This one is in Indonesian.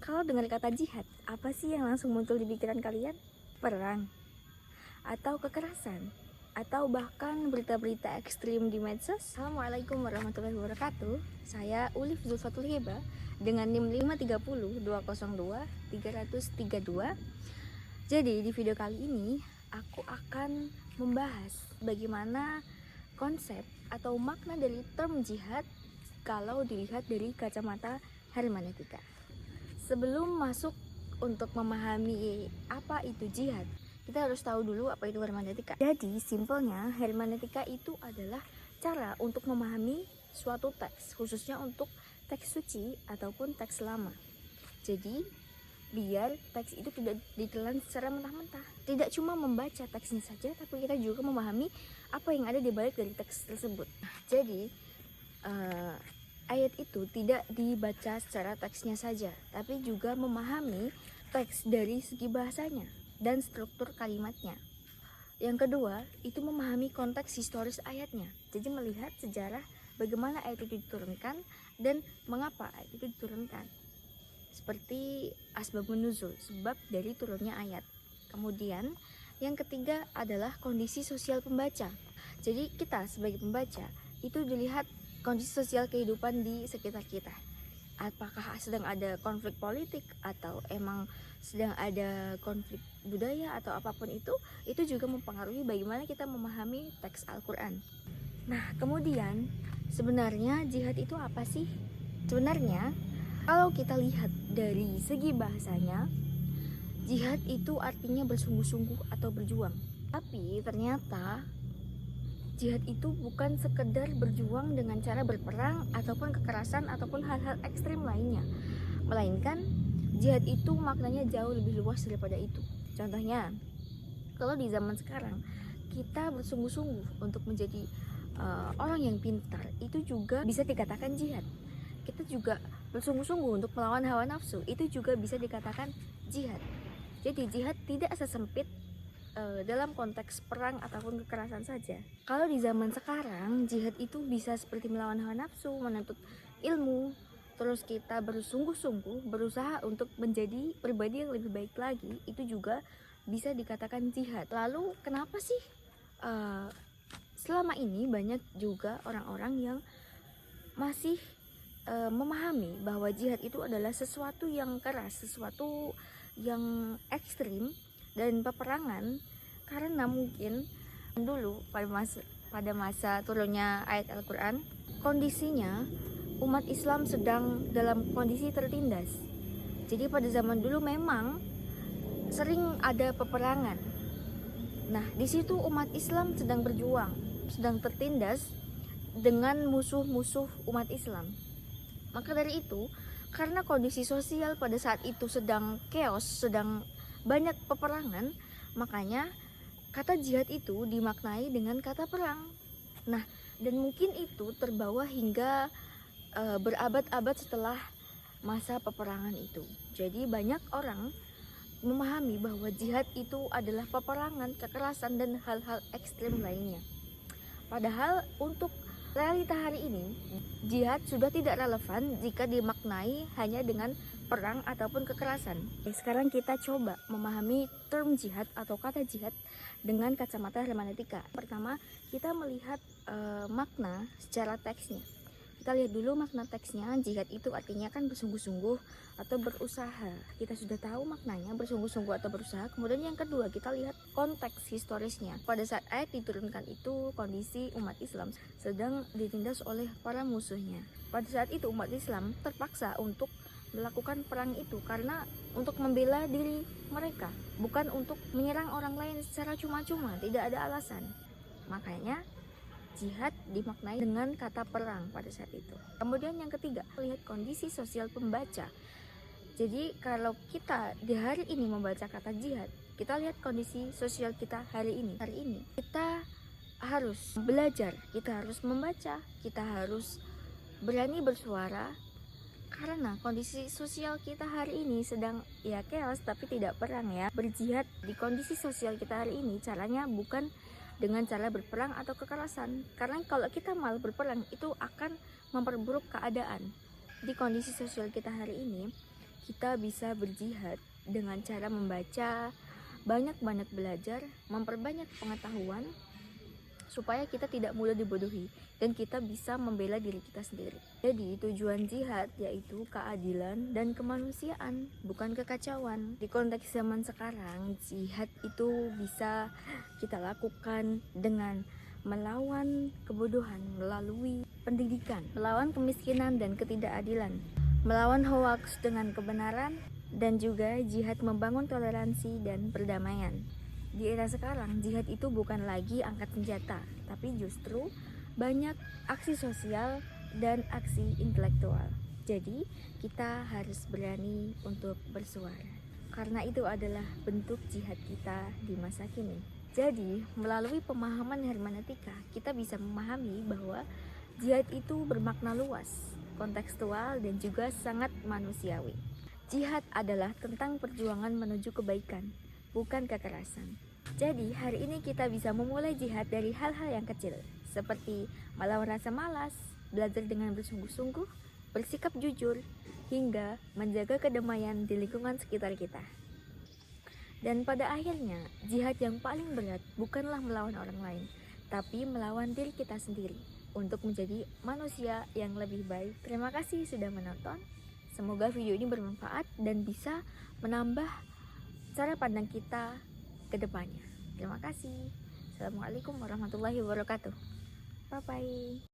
Kalau dengar kata jihad, apa sih yang langsung muncul di pikiran kalian? Perang? Atau kekerasan? Atau bahkan berita-berita ekstrim di medsos? Assalamualaikum warahmatullahi wabarakatuh. Saya Ulif Zulfatul Heba dengan NIM 530-202-332. Jadi di video kali ini aku akan membahas bagaimana konsep atau makna dari term jihad kalau dilihat dari kacamata hermeneutika. Sebelum masuk untuk memahami apa itu jihad, kita harus tahu dulu apa itu hermeneutika. Jadi simpelnya hermeneutika itu adalah cara untuk memahami suatu teks, khususnya untuk teks suci ataupun teks lama. Jadi biar teks itu tidak ditelan secara mentah-mentah, tidak cuma membaca teksnya saja, tapi kita juga memahami apa yang ada di balik dari teks tersebut. Jadi ayat itu tidak dibaca secara teksnya saja, tapi juga memahami teks dari segi bahasanya dan struktur kalimatnya. Yang kedua, itu memahami konteks historis ayatnya. Jadi melihat sejarah bagaimana ayat itu diturunkan dan mengapa ayat itu diturunkan. Seperti asbabun nuzul, sebab dari turunnya ayat. Kemudian, yang ketiga adalah kondisi sosial pembaca. Jadi kita sebagai pembaca itu dilihat kondisi sosial kehidupan di sekitar kita. Apakah sedang ada konflik politik atau emang sedang ada konflik budaya atau apapun itu juga mempengaruhi bagaimana kita memahami teks Al-Quran. Nah, kemudian sebenarnya jihad itu apa sih? Sebenarnya kalau kita lihat dari segi bahasanya, jihad itu artinya bersungguh-sungguh atau berjuang. Tapi ternyata jihad itu bukan sekedar berjuang dengan cara berperang ataupun kekerasan ataupun hal-hal ekstrim lainnya, melainkan jihad itu maknanya jauh lebih luas daripada itu. Contohnya, kalau di zaman sekarang kita bersungguh-sungguh untuk menjadi orang yang pintar, itu juga bisa dikatakan jihad. Kita juga bersungguh-sungguh untuk melawan hawa nafsu, itu juga bisa dikatakan jihad. Jadi jihad tidak sesempit dalam konteks perang ataupun kekerasan saja. Kalau di zaman sekarang, jihad itu bisa seperti melawan hawa nafsu, menuntut ilmu, terus kita bersungguh-sungguh berusaha untuk menjadi pribadi yang lebih baik lagi, itu juga bisa dikatakan jihad. Lalu kenapa sih selama ini banyak juga orang-orang yang masih memahami bahwa jihad itu adalah sesuatu yang keras, sesuatu yang ekstrim dan peperangan, karena mungkin dulu pada masa turunnya ayat Al-Quran, kondisinya umat Islam sedang dalam kondisi tertindas. Jadi pada zaman dulu memang sering ada peperangan. Nah, di situ umat Islam sedang berjuang, sedang tertindas dengan musuh-musuh umat Islam. Maka dari itu, karena kondisi sosial pada saat itu sedang chaos, sedang banyak peperangan, makanya kata jihad itu dimaknai dengan kata perang. Nah, dan mungkin itu terbawa hingga berabad-abad setelah masa peperangan itu. Jadi banyak orang memahami bahwa jihad itu adalah peperangan, kekerasan, dan hal-hal ekstrim lainnya. Padahal untuk realita hari ini, jihad sudah tidak relevan jika dimaknai hanya dengan perang ataupun kekerasan. Sekarang kita coba memahami term jihad atau kata jihad dengan kacamata hermeneutika. Pertama, kita melihat makna secara teksnya. Kita lihat dulu makna teksnya. Jihad itu artinya kan bersungguh-sungguh atau berusaha. Kita sudah tahu maknanya bersungguh-sungguh atau berusaha. Kemudian yang kedua, kita lihat konteks historisnya. Pada saat ayat diturunkan itu, kondisi umat Islam sedang ditindas oleh para musuhnya. Pada saat itu umat Islam terpaksa untuk melakukan perang itu karena untuk membela diri mereka, bukan untuk menyerang orang lain secara cuma-cuma, tidak ada alasan. Makanya jihad dimaknai dengan kata perang pada saat itu. Kemudian yang ketiga, lihat kondisi sosial pembaca. Jadi kalau kita di hari ini membaca kata jihad, kita lihat kondisi sosial kita hari ini. Hari ini kita harus belajar, kita harus membaca, kita harus berani bersuara, karena kondisi sosial kita hari ini sedang ya chaos tapi tidak perang ya. Berjihad di kondisi sosial kita hari ini caranya bukan dengan cara berperang atau kekerasan, karena kalau kita malah berperang itu akan memperburuk keadaan. Di kondisi sosial kita hari ini, kita bisa berjihad dengan cara membaca, banyak-banyak belajar, memperbanyak pengetahuan, supaya kita tidak mudah dibodohi dan kita bisa membela diri kita sendiri. Jadi tujuan jihad yaitu keadilan dan kemanusiaan, bukan kekacauan. Di konteks zaman sekarang, jihad itu bisa kita lakukan dengan melawan kebodohan melalui pendidikan, melawan kemiskinan dan ketidakadilan, melawan hoaks dengan kebenaran, dan juga jihad membangun toleransi dan perdamaian. Di era sekarang, jihad itu bukan lagi angkat senjata, tapi justru banyak aksi sosial dan aksi intelektual. Jadi, kita harus berani untuk bersuara. Karena itu adalah bentuk jihad kita di masa kini. Jadi, melalui pemahaman hermeneutika, kita bisa memahami bahwa jihad itu bermakna luas, kontekstual, dan juga sangat manusiawi. Jihad adalah tentang perjuangan menuju kebaikan, bukan kekerasan. Jadi hari ini kita bisa memulai jihad dari hal-hal yang kecil, seperti melawan rasa malas, belajar dengan bersungguh-sungguh, bersikap jujur, hingga menjaga kedamaian di lingkungan sekitar kita. Dan pada akhirnya, jihad yang paling berat bukanlah melawan orang lain, tapi melawan diri kita sendiri untuk menjadi manusia yang lebih baik. Terima kasih sudah menonton. Semoga video ini bermanfaat dan bisa menambah cara pandang kita ke depannya. Terima kasih. Assalamualaikum warahmatullahi wabarakatuh. Bye bye.